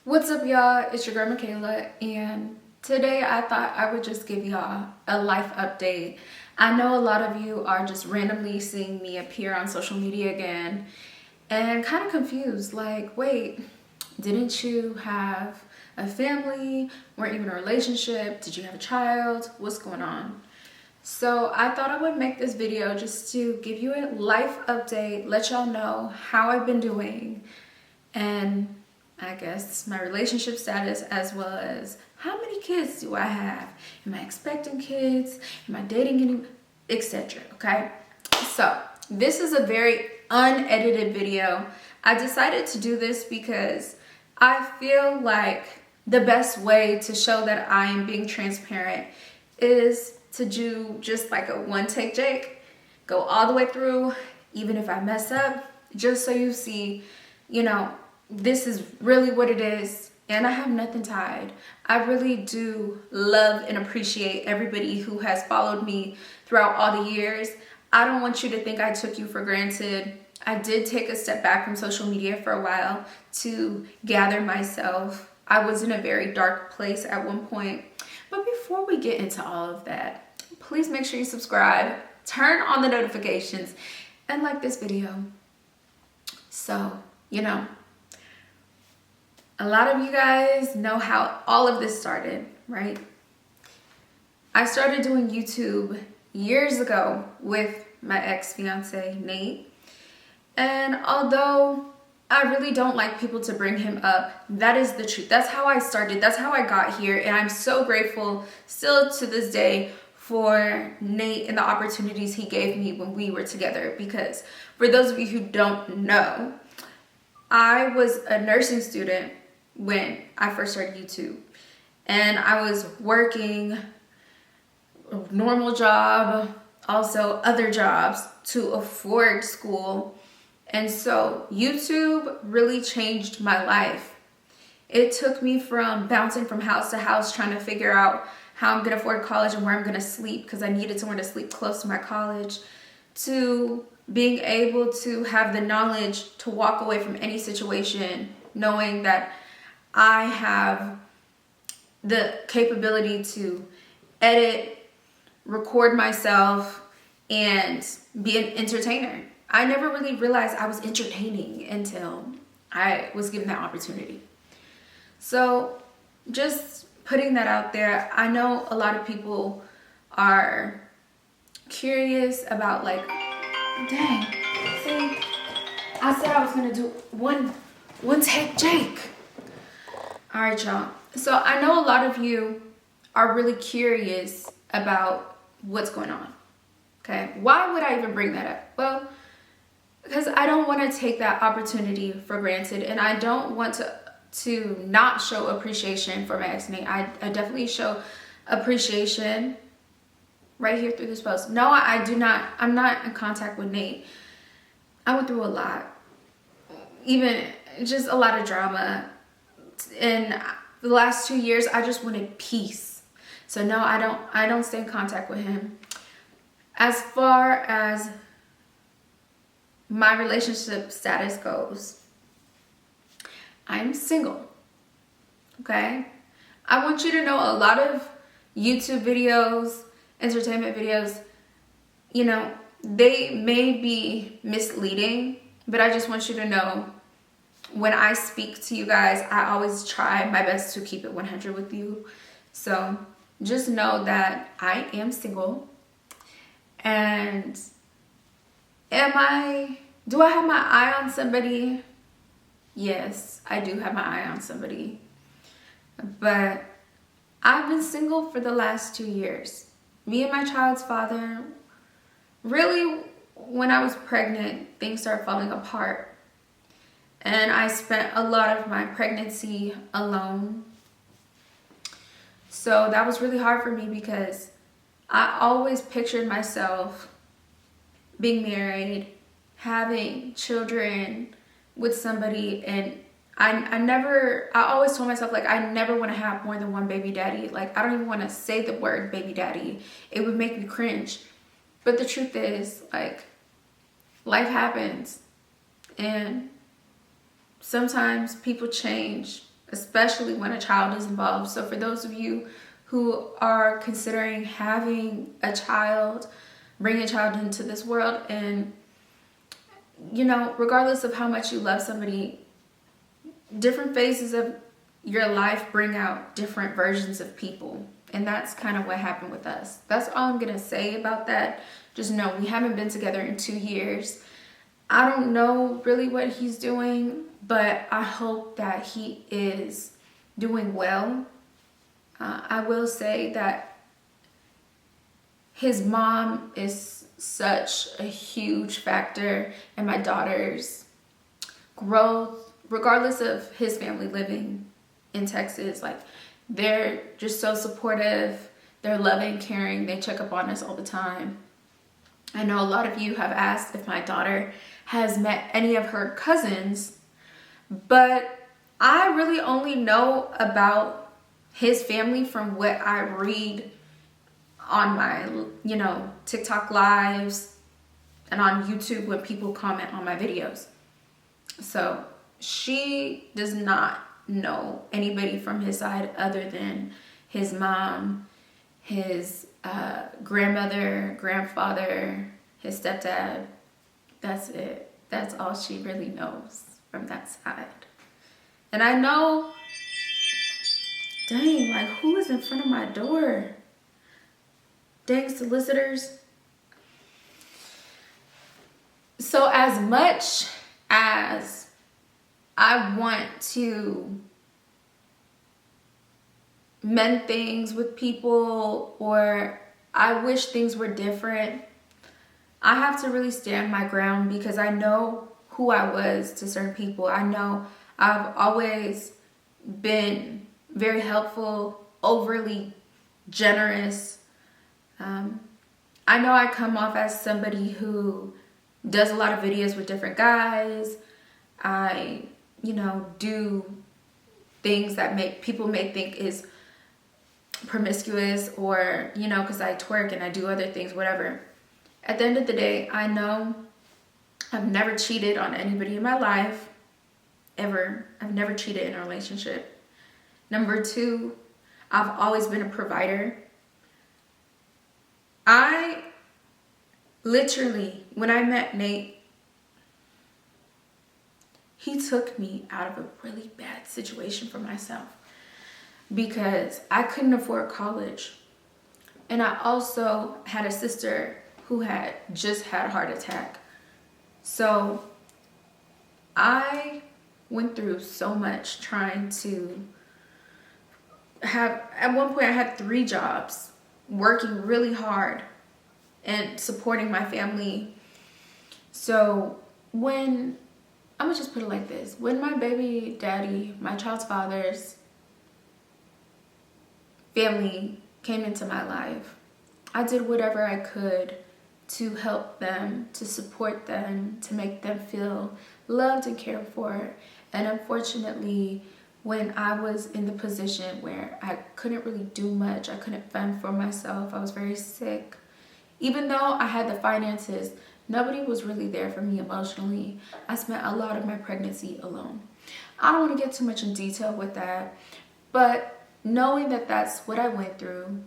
What's up, y'all? It's your girl Michaela, and today I thought I would just give y'all a life update. I know a lot of you are just randomly seeing me appear on social media again and kind of confused, like, wait, didn't you have a family? Weren't you in a relationship? Did you have a child? What's going on? So I thought I would make this video just to give you a life update, let y'all know how I've been doing, and I guess my relationship status, as well as how many kids do I have? Am I expecting kids? Am I dating any, etc. Okay, so this is a very unedited video. I decided to do this because I feel like the best way to show that I am being transparent is to do just like a one take Jake, go all the way through, even if I mess up, just so you see, this is really what it is, and I have nothing to hide. I really do love and appreciate everybody who has followed me throughout all the years. I don't want you to think I took you for granted. I did take a step back from social media for a while to gather myself. I was in a very dark place at one point. But before we get into all of that, please make sure you subscribe, turn on the notifications, and like this video. So, a lot of you guys know how all of this started, right? I started doing YouTube years ago with my ex-fiance, Nate. And although I really don't like people to bring him up, that is the truth. That's how I started. That's how I got here. And I'm so grateful still to this day for Nate and the opportunities he gave me when we were together. Because for those of you who don't know, I was a nursing student when I first started YouTube, and I was working a normal job, also other jobs to afford school. And so YouTube really changed my life. It took me from bouncing from house to house trying to figure out how I'm gonna afford college and where I'm gonna sleep, because I needed somewhere to sleep close to my college, to being able to have the knowledge to walk away from any situation knowing that I have the capability to edit, record myself, and be an entertainer. I never really realized I was entertaining until I was given that opportunity. So just putting that out there, I know a lot of people are curious about, like, dang, see, I said I was gonna do one take Jake. All right, y'all. So I know a lot of you are really curious about what's going on. Okay, why would I even bring that up? Well, because I don't want to take that opportunity for granted, and I don't want to not show appreciation for my ex Nate. I definitely show appreciation right here through this post. No, I do not. I'm not in contact with Nate. I went through a lot, even just a lot of drama. In the last 2 years, I just wanted peace. So no, I don't stay in contact with him. As far as my relationship status goes, I'm single. Okay? I want you to know a lot of YouTube videos, entertainment videos, they may be misleading, but I just want you to know, when I speak to you guys, I always try my best to keep it 100 with you. So just know that I am single. And do I have my eye on somebody? Yes, I do have my eye on somebody. But I've been single for the last 2 years. Me and my child's father, really, when I was pregnant, things started falling apart. And I spent a lot of my pregnancy alone. So that was really hard for me, because I always pictured myself being married, having children with somebody, and I always told myself, like, I never want to have more than one baby daddy. Like, I don't even want to say the word baby daddy. It would make me cringe. But the truth is, like, life happens, and sometimes people change, especially when a child is involved. So for those of you who are considering having a child, bring a child into this world, and you know, regardless of how much you love somebody, different phases of your life bring out different versions of people. And that's kind of what happened with us. That's all I'm gonna say about that. Just know we haven't been together in 2 years. I don't know really what he's doing, but I hope that he is doing well. I will say that his mom is such a huge factor in my daughter's growth, regardless of his family living in Texas. Like, they're just so supportive. They're loving, caring. They check up on us all the time. I know a lot of you have asked if my daughter has met any of her cousins, but I really only know about his family from what I read on my, you know, TikTok lives and on YouTube when people comment on my videos. So she does not know anybody from his side other than his mom, his grandmother, grandfather, his stepdad. That's it. That's all she really knows from that side. And I know, dang, like, who is in front of my door? Dang, solicitors. So as much as I want to mend things with people, or I wish things were different, I have to really stand my ground, because I know who I was to certain people. I know I've always been very helpful, overly generous. I know I come off as somebody who does a lot of videos with different guys. I, you know, do things that make people may think is promiscuous, or, you know, because I twerk and I do other things, whatever. At the end of the day, I know I've never cheated on anybody in my life, ever. I've never cheated in a relationship. Number 2, I've always been a provider. I literally, when I met Nate, he took me out of a really bad situation for myself, because I couldn't afford college. And I also had a sister who had just had a heart attack. So I went through so much trying to have, at one point I had 3 jobs, working really hard and supporting my family. So when, I'm gonna just put it like this, when my baby daddy, my child's father's family came into my life, I did whatever I could to help them, to support them, to make them feel loved and cared for. And unfortunately, when I was in the position where I couldn't really do much, I couldn't fend for myself, I was very sick. Even though I had the finances, nobody was really there for me emotionally. I spent a lot of my pregnancy alone. I don't want to get too much in detail with that, but knowing that that's what I went through,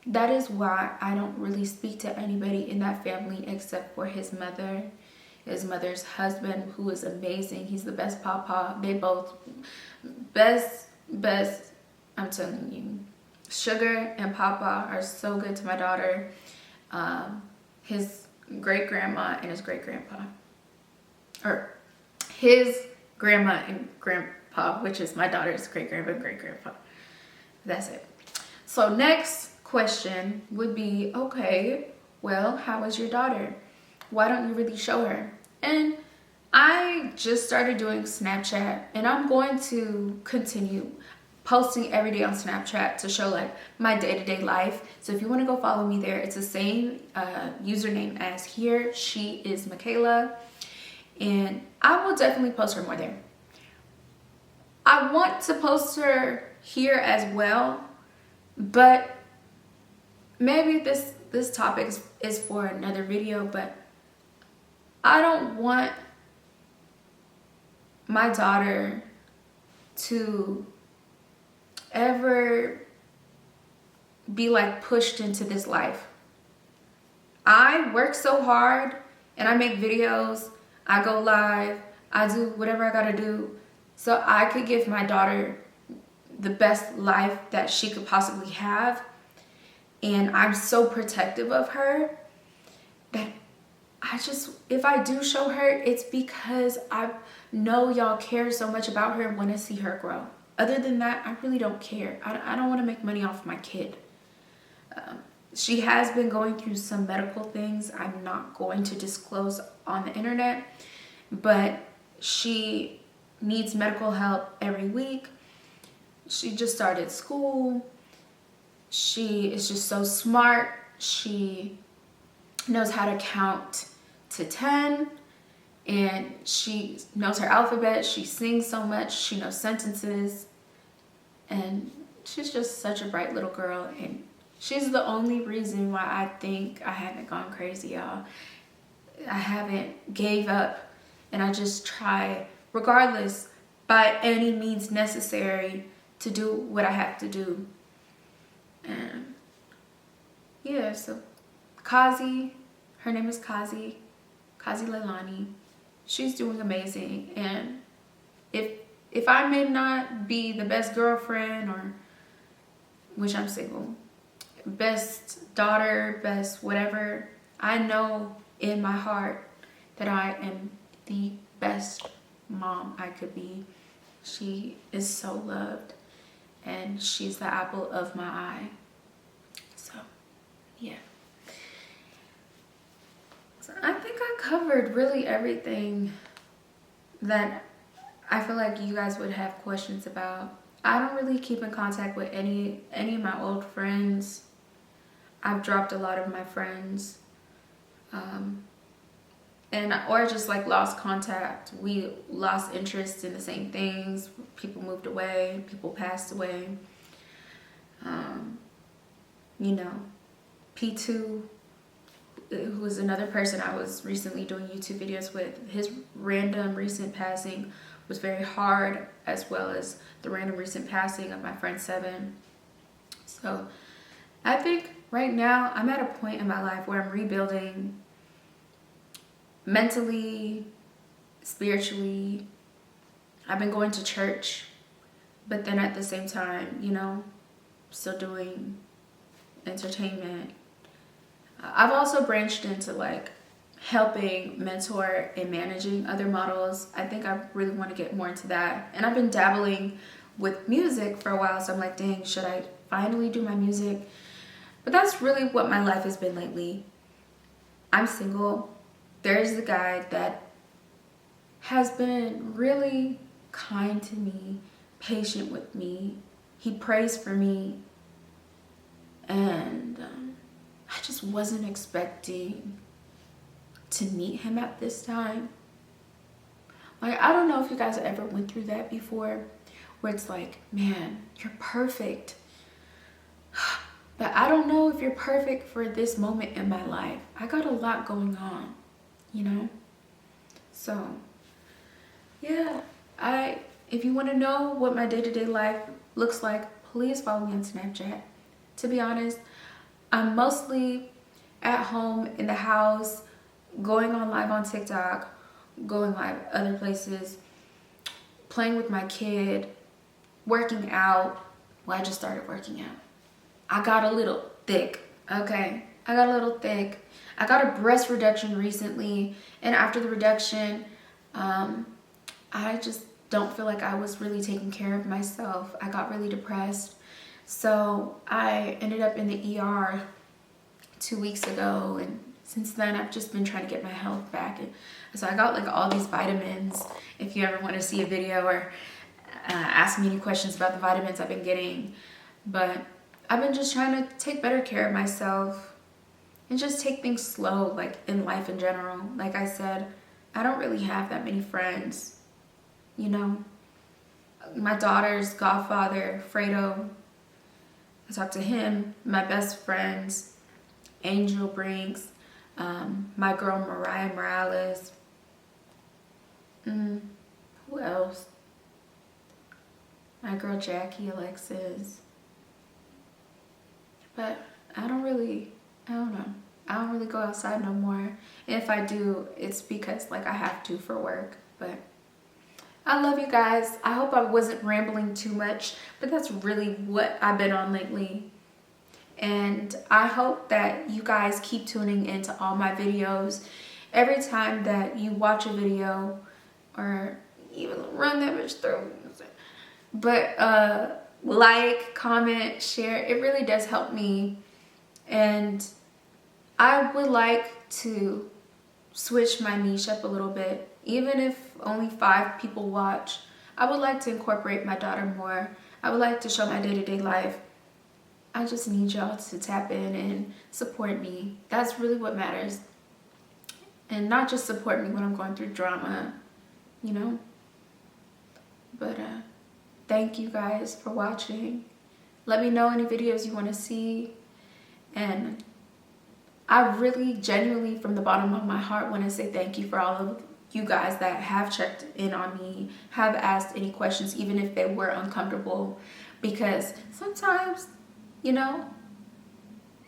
that is why I don't really speak to anybody in that family except for his mother, his mother's husband, who is amazing. He's the best papa. They both, best, I'm telling you. Sugar and Papa are so good to my daughter. His great-grandma and his great-grandpa. Or his grandma and grandpa, which is my daughter's great-grandpa and great-grandpa. That's it. So next question would be, okay, well, how is your daughter? Why don't you really show her? And I just started doing Snapchat, and I'm going to continue posting every day on Snapchat to show like my day-to-day life. So if you want to go follow me there, it's the same username as here, sheisMichaela, and I will definitely post her more there. I want to post her here as well, but maybe this topic is for another video. But I don't want my daughter to ever be like pushed into this life. I work so hard and I make videos, I go live, I do whatever I gotta do so I could give my daughter the best life that she could possibly have. And I'm so protective of her that if I do show her, it's because I know y'all care so much about her and want to see her grow. Other than that, I really don't care. I don't want to make money off my kid. She has been going through some medical things I'm not going to disclose on the internet, but she needs medical help every week. She just started school. She is just so smart. She knows how to count to 10, and she knows her alphabet. She sings so much. She knows sentences, and she's just such a bright little girl. And she's the only reason why I think I haven't gone crazy, y'all. I haven't gave up, and I just try, regardless, by any means necessary, to do what I have to do. And yeah, so Kazi, her name is Kazi Leilani. She's doing amazing. And if I may not be the best girlfriend, or, which I'm single, best daughter, best whatever, I know in my heart that I am the best mom I could be. She is so loved, and she's the apple of my eye. So yeah, so I think I covered really everything that I feel like you guys would have questions about. I don't really keep in contact with any of my old friends. I've dropped a lot of my friends, or just like lost contact. We lost interest in the same things. People moved away, people passed away. You know, P2, who was another person I was recently doing YouTube videos with, his random recent passing was very hard, as well as the random recent passing of my friend Seven. So I think right now I'm at a point in my life where I'm rebuilding mentally, spiritually. I've been going to church, but then at the same time, you know, still doing entertainment. I've also branched into like helping mentor and managing other models. I think I really want to get more into that. And I've been dabbling with music for a while, so I'm like, dang, should I finally do my music? But that's really what my life has been lately. I'm single. There's a guy that has been really kind to me, patient with me. He prays for me. And I just wasn't expecting to meet him at this time. Like, I don't know if you guys ever went through that before, where it's like, man, you're perfect. But I don't know if you're perfect for this moment in my life. I got a lot going on, you know? So, yeah, if you want to know what my day-to-day life looks like, please follow me on Snapchat. To be honest, I'm mostly at home in the house, going on live on TikTok, going live other places, playing with my kid, working out. Well, I just started working out. I got a little thick, okay? I got a little thick. I got a breast reduction recently, and after the reduction, I just don't feel like I was really taking care of myself. I got really depressed. So I ended up in the ER 2 weeks ago, and since then I've just been trying to get my health back. And so I got like all these vitamins. If you ever want to see a video or ask me any questions about the vitamins I've been getting. But I've been just trying to take better care of myself and just take things slow, like in life in general. Like I said, I don't really have that many friends, you know. My daughter's godfather, Fredo, I talk to him. My best friends, Angel Brinks, my girl Mariah Morales. Who else? my girl Jackie, Alexis. But I don't know. I don't really go outside no more. If I do, it's because like I have to for work. But I love you guys. I hope I wasn't rambling too much, but that's really what I've been on lately. And I hope that you guys keep tuning into all my videos. Every time that you watch a video, or even run that bitch through, but like, comment, share, it really does help me. And I would like to switch my niche up a little bit. Even if only 5 people watch, I would like to incorporate my daughter more. I would like to show my day-to-day life. I just need y'all to tap in and support me. That's really what matters. And not just support me when I'm going through drama, you know. But thank you guys for watching. Let me know any videos you want to see. And I really genuinely from the bottom of my heart want to say thank you for all of you guys that have checked in on me, have asked any questions, even if they were uncomfortable. Because sometimes, you know,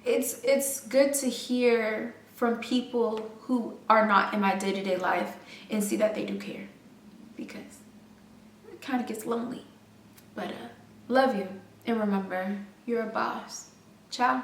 it's good to hear from people who are not in my day-to-day life and see that they do care, because it kind of gets lonely. But love you, and remember, you're a boss. Ciao.